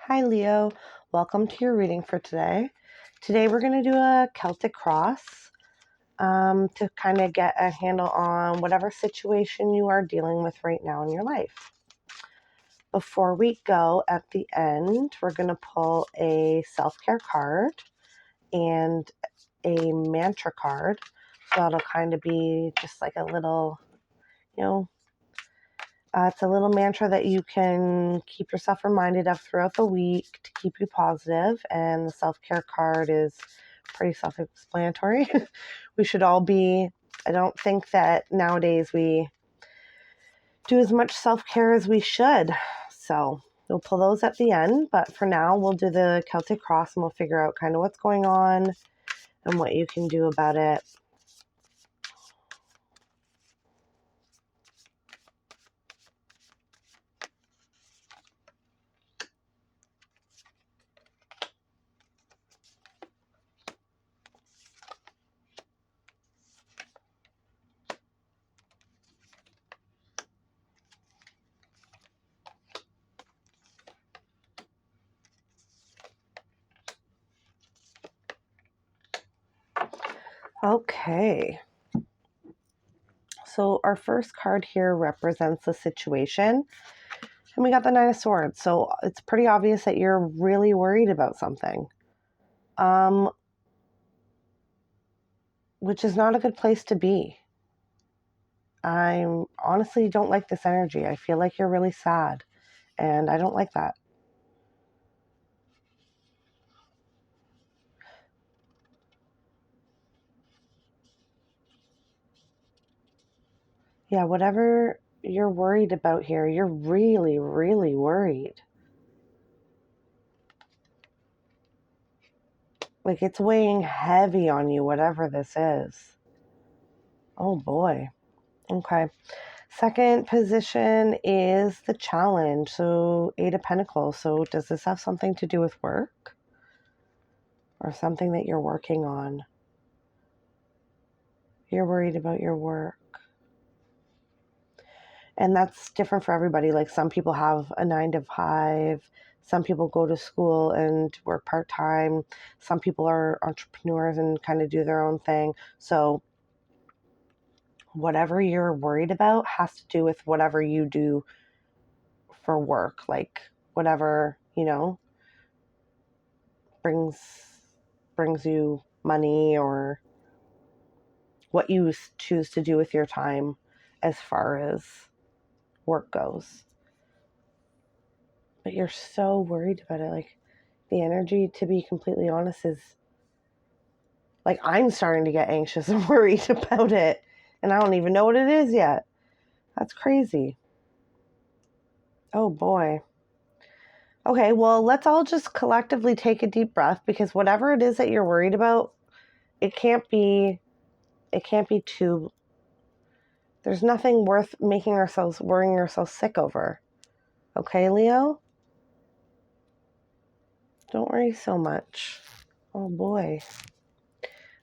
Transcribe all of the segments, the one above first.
Hi Leo, welcome to your reading for today. Today we're going to do a Celtic cross to kind of get a handle on whatever situation you are dealing with right now in your life. Before we go, at the end, we're going to pull a self-care card and a mantra card. So that'll kind of be just like a little, it's a little mantra that you can keep yourself reminded of throughout the week to keep you positive. And the self-care card is pretty self-explanatory. We should all be, I don't think that nowadays we do as much self-care as we should. So we'll pull those at the end. But for now, we'll do the Celtic cross and we'll figure out kind of what's going on and what you can do about it. Okay. So our first card here represents the situation. And we got the Nine of Swords. So it's pretty obvious that you're really worried about something. Which is not a good place to be. I honestly don't like this energy. I feel like you're really sad. And I don't like that. Yeah, whatever you're worried about here, you're really, really worried. Like it's weighing heavy on you, whatever this is. Oh boy. Okay. Second position is the challenge. So Eight of Pentacles. So does this have something to do with work? Or something that you're working on? You're worried about your work. And that's different for everybody. Like some people have a 9 to 5. Some people go to school and work part-time. Some people are entrepreneurs and kind of do their own thing. So whatever you're worried about has to do with whatever you do for work. Like whatever, brings you money, or what you choose to do with your time as far as work goes. But you're so worried about it. Like the energy, to be completely honest, is like I'm starting to get anxious and worried about it, and I don't even know what it is yet. That's crazy. Oh boy. Okay, well, let's all just collectively take a deep breath, because whatever it is that you're worried about, it can't be too, there's nothing worth worrying ourselves sick over. Okay, Leo? Don't worry so much. Oh boy.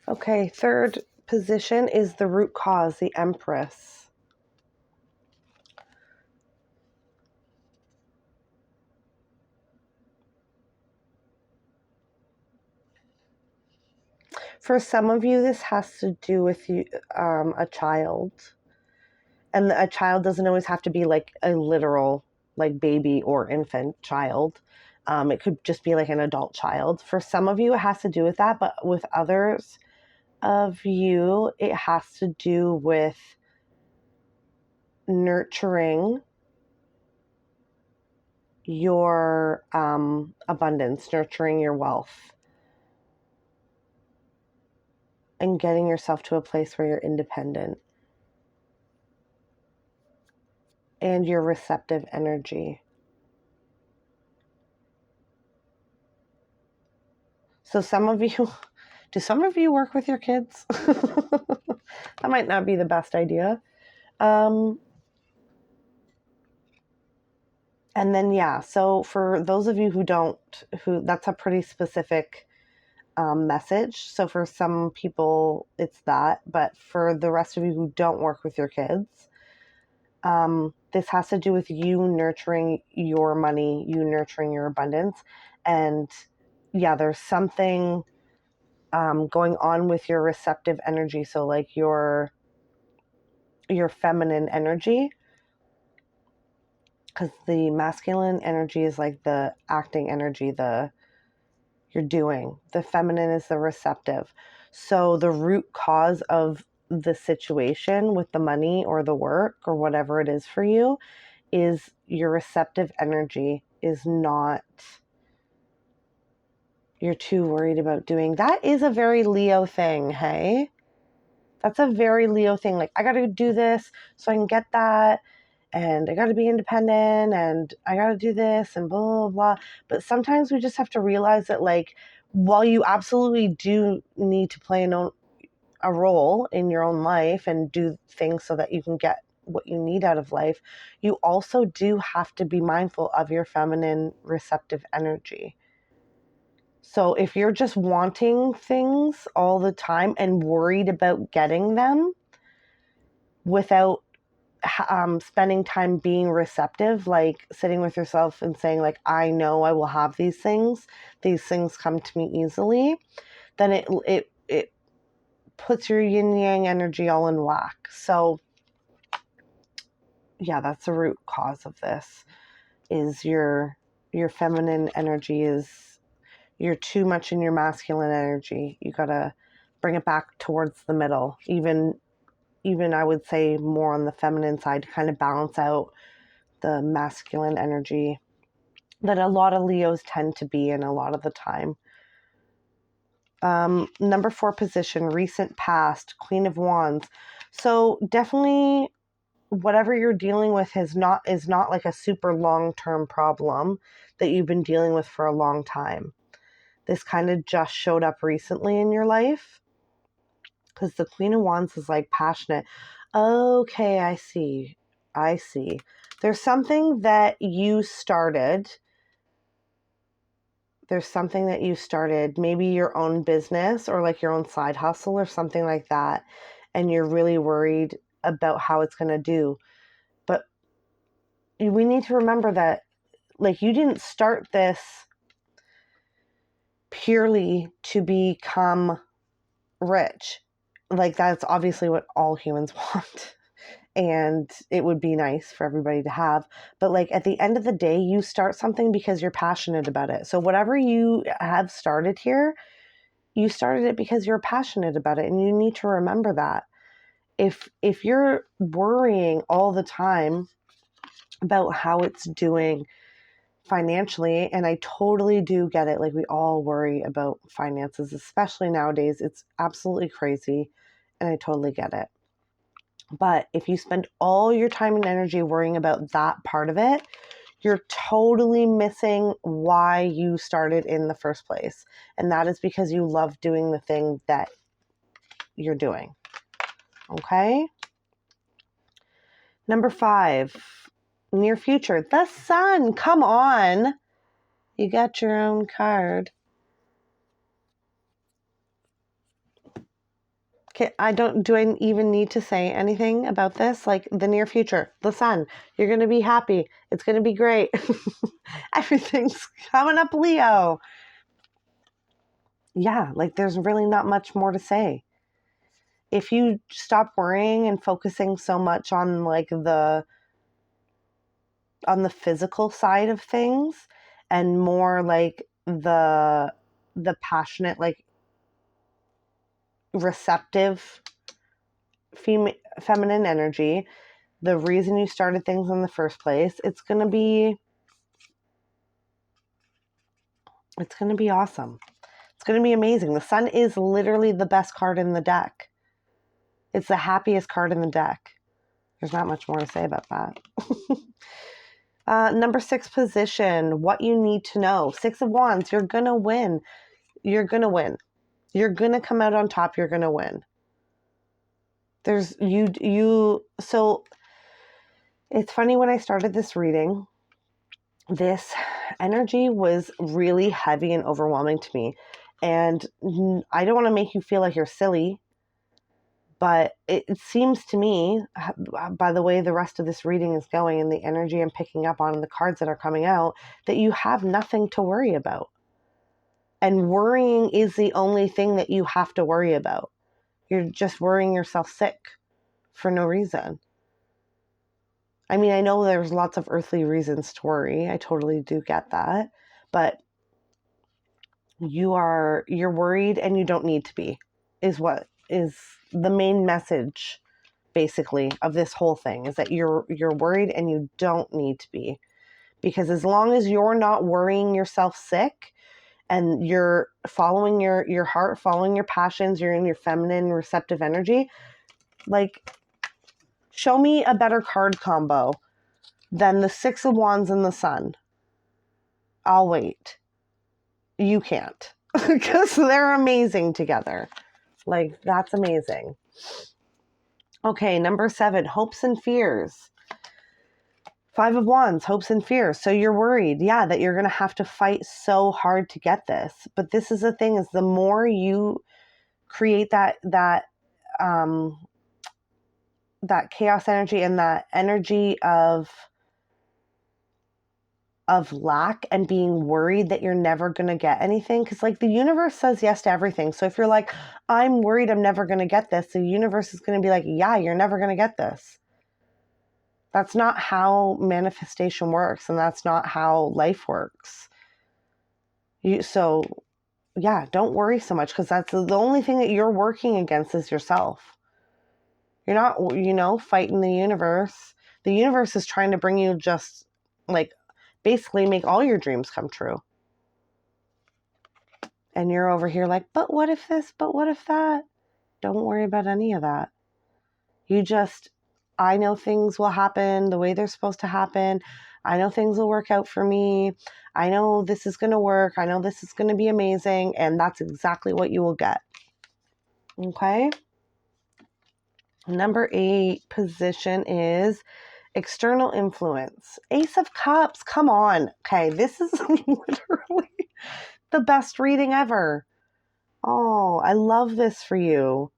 Okay, third position is the root cause, the Empress. For some of you, this has to do with you, a child. And a child doesn't always have to be like a literal, like baby or infant child. It could just be like an adult child. For some of you, it has to do with that, but with others of you, it has to do with nurturing your abundance, nurturing your wealth, and getting yourself to a place where you're independent and your receptive energy. So do some of you work with your kids? That might not be the best idea. And then, so for those of you who that's a pretty specific message. So for some people, it's that. But for the rest of you who don't work with your kids, This has to do with you nurturing your money, you nurturing your abundance. And yeah, there's something going on with your receptive energy. So like your feminine energy, because the masculine energy is like the acting energy, you're doing. The feminine is the receptive. So the root cause of the situation with the money or the work or whatever it is for you is your receptive energy is not, you're too worried about doing. That is a very Leo thing, hey? That's a very Leo thing. Like, I got to do this so I can get that, and I got to be independent, and I got to do this, and blah, blah, blah. But sometimes we just have to realize that, like, while you absolutely do need to play a role in your own life and do things so that you can get what you need out of life, you also do have to be mindful of your feminine receptive energy. So if you're just wanting things all the time and worried about getting them without spending time being receptive, like sitting with yourself and saying, like, I know I will have these things come to me easily, then it puts your yin yang energy all in whack. So yeah, that's the root cause of this, is your feminine energy is, you're too much in your masculine energy. You gotta bring it back towards the middle, even I would say more on the feminine side, to kind of balance out the masculine energy that a lot of Leos tend to be in a lot of the time. Number 4 position, recent past, Queen of Wands. So definitely whatever you're dealing with is not like a super long-term problem that you've been dealing with for a long time. This kind of just showed up recently in your life, because the Queen of Wands is like passionate. Okay, I see. There's something that you started. Maybe your own business or like your own side hustle or something like that, and you're really worried about how it's going to do. But we need to remember that, like, you didn't start this purely to become rich. Like, that's obviously what all humans want. And it would be nice for everybody to have. But like, at the end of the day, you start something because you're passionate about it. So whatever you have started here, you started it because you're passionate about it. And you need to remember that. If you're worrying all the time about how it's doing financially, and I totally do get it, like, we all worry about finances, especially nowadays. It's absolutely crazy, and I totally get it. But if you spend all your time and energy worrying about that part of it, you're totally missing why you started in the first place. And that is because you love doing the thing that you're doing. Okay? Number 5, near future. The Sun. Come on. You got your own card. Okay, do I even need to say anything about this? Like, the near future, the Sun, you're going to be happy. It's going to be great. Everything's coming up, Leo. Yeah, like, there's really not much more to say. If you stop worrying and focusing so much on like on the physical side of things, and more like the passionate, like, receptive feminine energy, the reason you started things in the first place, it's going to be awesome. It's going to be amazing. The Sun is literally the best card in the deck. It's the happiest card in the deck. There's not much more to say about that. Number 6 position, what you need to know. 6 of Wands, you're going to win. You're going to win. You're going to come out on top. You're going to win. So it's funny, when I started this reading, this energy was really heavy and overwhelming to me. And I don't want to make you feel like you're silly, But it seems to me, by the way the rest of this reading is going and the energy I'm picking up on and the cards that are coming out, that you have nothing to worry about. And worrying is the only thing that you have to worry about. You're just worrying yourself sick for no reason. I mean, I know there's lots of earthly reasons to worry. I totally do get that. But you're worried and you don't need to be, is what is the main message basically of this whole thing, is that you're worried and you don't need to be. Because as long as you're not worrying yourself sick and you're following your heart, following your passions, you're in your feminine receptive energy, like, show me a better card combo than the Six of Wands and the Sun. I'll wait. You can't. Because they're amazing together. Like, that's amazing. Okay, number 7, hopes and fears. 5 of Wands, hopes and fears. So you're worried, yeah, that you're going to have to fight so hard to get this. But this is the thing, is the more you create that chaos energy and that energy of lack and being worried that you're never going to get anything. Because, like, the universe says yes to everything. So if you're like, I'm worried I'm never going to get this, the universe is going to be like, yeah, you're never going to get this. That's not how manifestation works, and that's not how life works. So yeah, don't worry so much, because that's the only thing that you're working against is yourself. You're not, fighting the universe. The universe is trying to bring you just, like, basically make all your dreams come true. And you're over here like, but what if this, but what if that? Don't worry about any of that. I know things will happen the way they're supposed to happen. I know things will work out for me. I know this is going to work. I know this is going to be amazing. And that's exactly what you will get. Okay. Number 8 position is external influence. Ace of Cups. Come on. Okay. This is literally the best reading ever. Oh, I love this for you.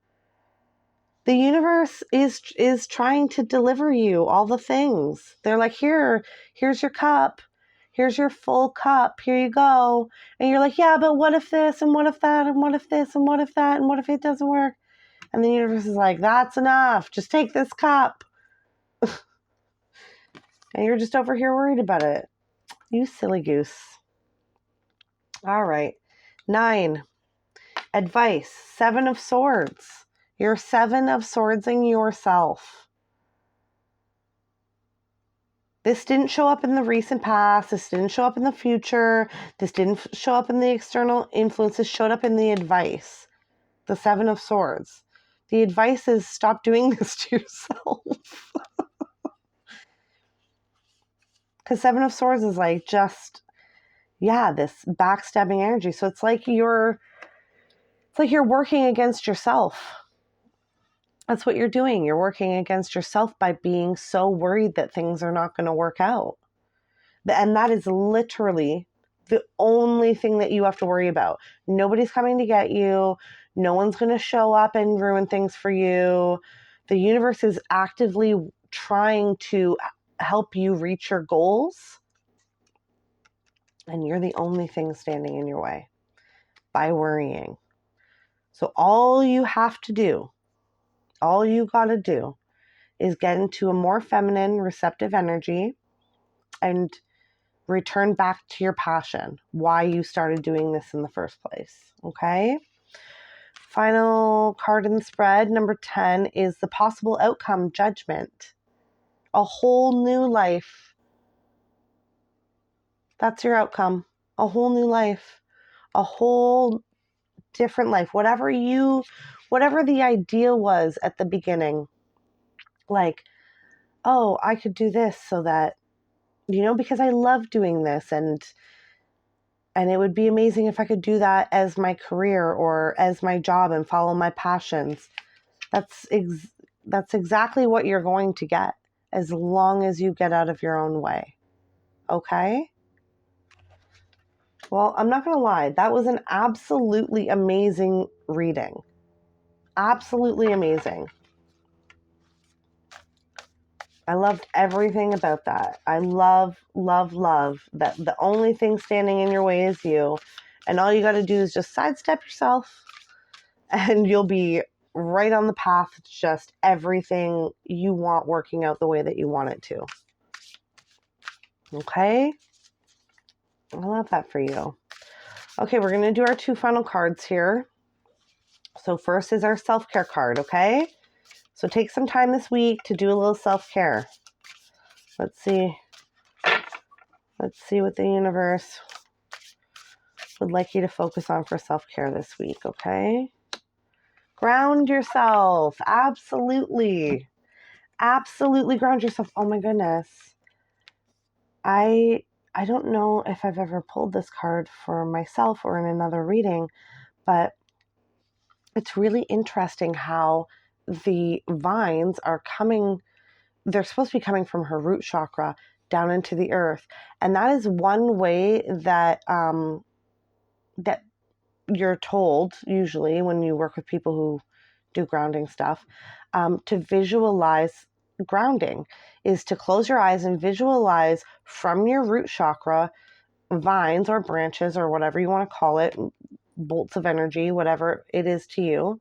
The universe is trying to deliver you all the things. They're like, here's your cup. Here's your full cup. Here you go. And you're like, yeah, but what if this and what if that and what if this and what if that and what if it doesn't work? And the universe is like, that's enough. Just take this cup. And you're just over here worried about it. You silly goose. All right. 9. Advice. 7 of Swords. You're 7 of Swordsing yourself. This didn't show up in the recent past. This didn't show up in the future. This didn't show up in the external influence. This showed up in the advice. The 7 of Swords. The advice is stop doing this to yourself. Because 7 of Swords is like just, this backstabbing energy. So it's like you're working against yourself. That's what you're doing. You're working against yourself by being so worried that things are not going to work out. And that is literally the only thing that you have to worry about. Nobody's coming to get you. No one's going to show up and ruin things for you. The universe is actively trying to help you reach your goals. And you're the only thing standing in your way by worrying. So all you have to do, all you got to do is get into a more feminine, receptive energy and return back to your passion, why you started doing this in the first place. Okay? Final card in the spread, number 10, is the possible outcome, Judgment. A whole new life. That's your outcome. A whole new life. A whole different life. Whatever the idea was at the beginning. Like, oh, I could do this so that, because I love doing this, and it would be amazing if I could do that as my career or as my job and follow my passions. That's exactly what you're going to get as long as you get out of your own way. Okay? Well, I'm not going to lie. That was an absolutely amazing reading. Absolutely amazing. I loved everything about that. I love that the only thing standing in your way is you. And all you got to do is just sidestep yourself and you'll be right on the path to just everything you want working out the way that you want it to. Okay? I love that for you. Okay, we're going to do our 2 final cards here. So first is our self-care card, okay? So take some time this week to do a little self-care. Let's see what the universe would like you to focus on for self-care this week, okay? Ground yourself. Absolutely. Absolutely ground yourself. Oh my goodness. I don't know if I've ever pulled this card for myself or in another reading, but it's really interesting how the vines are coming. They're supposed to be coming from her root chakra down into the earth. And that is one way that that you're told, usually when you work with people who do grounding stuff, to visualize grounding is to close your eyes and visualize from your root chakra vines or branches or whatever you want to call it, bolts of energy, whatever it is to you.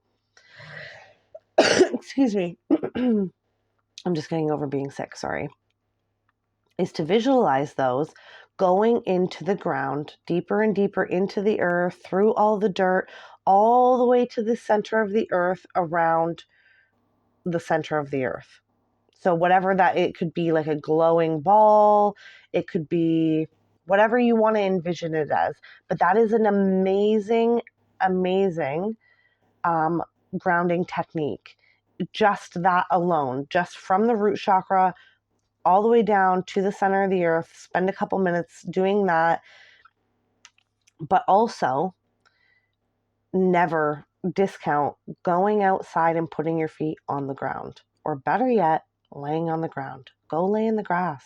Excuse me. I'm just getting over being sick, sorry. Is to visualize those going into the ground, deeper and deeper into the earth, through all the dirt, all the way to the center of the earth, around the center of the earth. So whatever that, it could be like a glowing ball, it could be whatever you want to envision it as. But that is an amazing grounding technique. Just that alone, just from the root chakra all the way down to the center of the earth, spend a couple minutes doing that. But also never discount going outside and putting your feet on the ground, or better yet, laying on the ground. Go lay in the grass,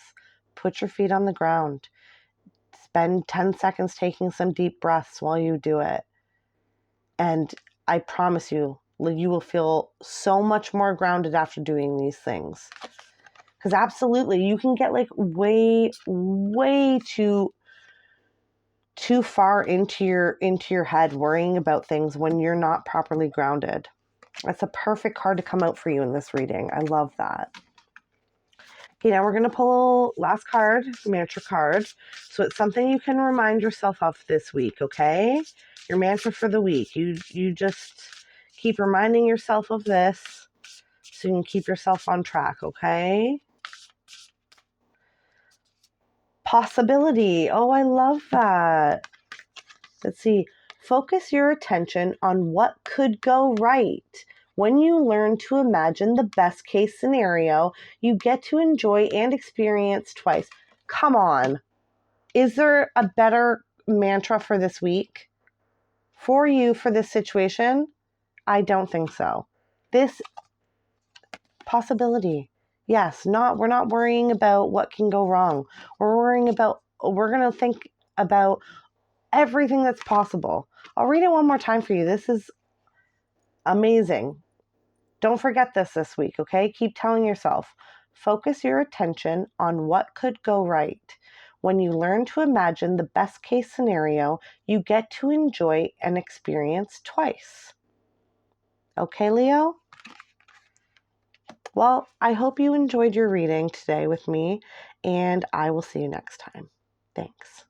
put your feet on the ground, spend 10 seconds taking some deep breaths while you do it. And I promise you, you will feel so much more grounded after doing these things. Because absolutely, you can get like way too far into your head worrying about things when you're not properly grounded. That's a perfect card to come out for you in this reading. I love that. Okay, now we're going to pull last card, mantra card. So it's something you can remind yourself of this week, okay? Your mantra for the week. You just keep reminding yourself of this so you can keep yourself on track, okay? Possibility. Oh, I love that. Let's see. Focus your attention on what could go right. When you learn to imagine the best case scenario, you get to enjoy and experience twice. Come on. Is there a better mantra for this week? For you, for this situation? I don't think so. This possibility. Yes, we're not worrying about what can go wrong. We're going to think about everything that's possible. I'll read it one more time for you. This is amazing. Don't forget this week, okay? Keep telling yourself, focus your attention on what could go right. When you learn to imagine the best case scenario, you get to enjoy and experience twice. Okay, Leo? Well, I hope you enjoyed your reading today with me, and I will see you next time. Thanks.